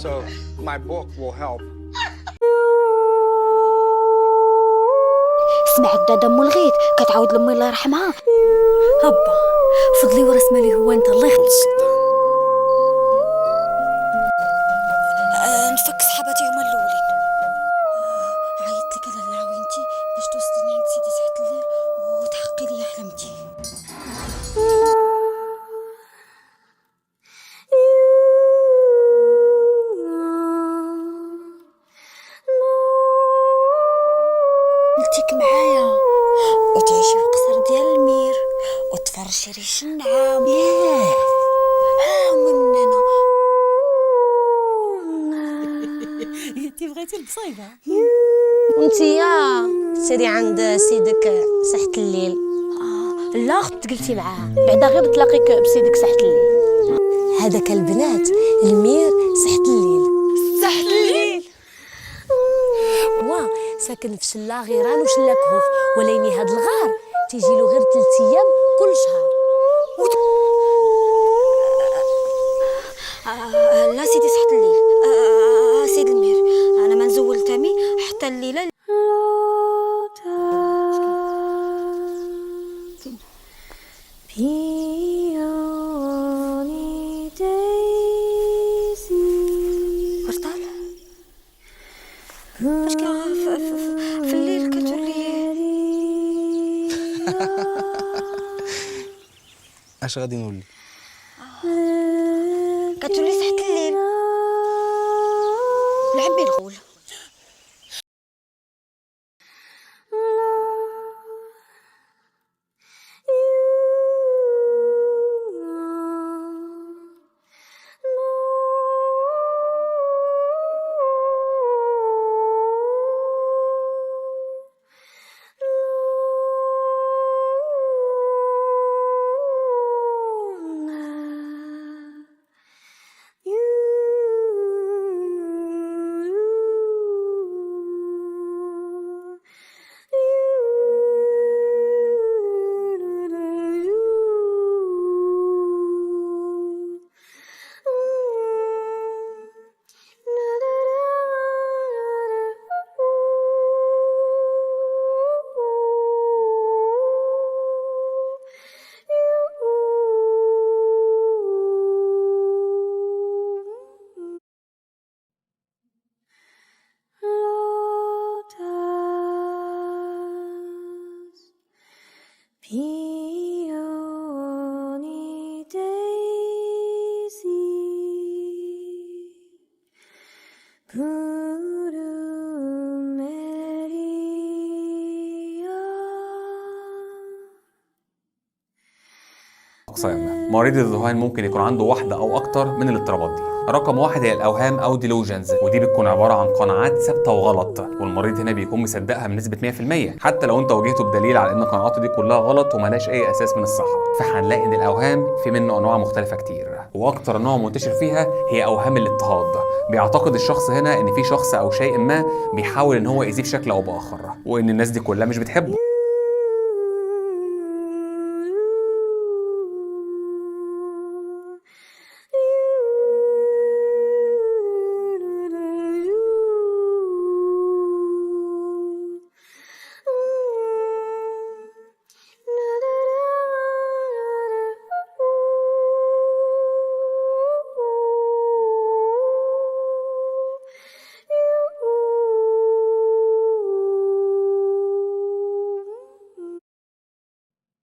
So my book will help. سمعت دادا ملغيت كتعاود لامي الله يرحمها. هبا فضلي ورا اسمالي هو انت الله يخلص. نفك صحاباتي هما الاولين. عيطت لك على العوينتي باش توصليني عند سيدي تحت الليل وتحققي لي حلمتي. قلتيك معايا وتعيشي في القصر ديال المير وتفرشي ريش النعام. ياه ها هما مننا. انتي بغيتي البصيبه وانتيا سيري عند سيدك سحت الليل. لا خفت قلتي معاها بعدا غير تلاقيك بسيدك سحت الليل. هذاك البنات المير سحت الليل. سحت الليل هو ساكن في شلا غيران وشلا كهوف، وليني هاد الغار تيجي له غير 3 ايام كل شهر. لا سيدي سحت الليل. سيد المير انا ما نزول تامي حتى الليله. ورطال واش في الليل كتولي اش غادي نولي؟ كتولي سحت الليل لعبي الغول. أقسام مريض الذهان ممكن يكون عنده واحدة أو أكتر من الاضطرابات دي. رقم 1 هي الأوهام أو ديلوجنز، ودي بتكون عبارة عن قناعات ثابتة وغلط، والمريض هنا بيكون مصدقها بنسبة 100% حتى لو أنت واجهته بدليل على إن قناعاته دي كلها غلط وملهاش أي أساس من الصحة. فهنلاقي إن الأوهام في منه أنواع مختلفة كتير، وأكتر نوع منتشر فيها هي أوهام الاضطهاد. بيعتقد الشخص هنا إن في شخص أو شيء ما بيحاول إن هو يأذيه بشكل أو بآخر، وإن الناس دي كلها مش بتحبه.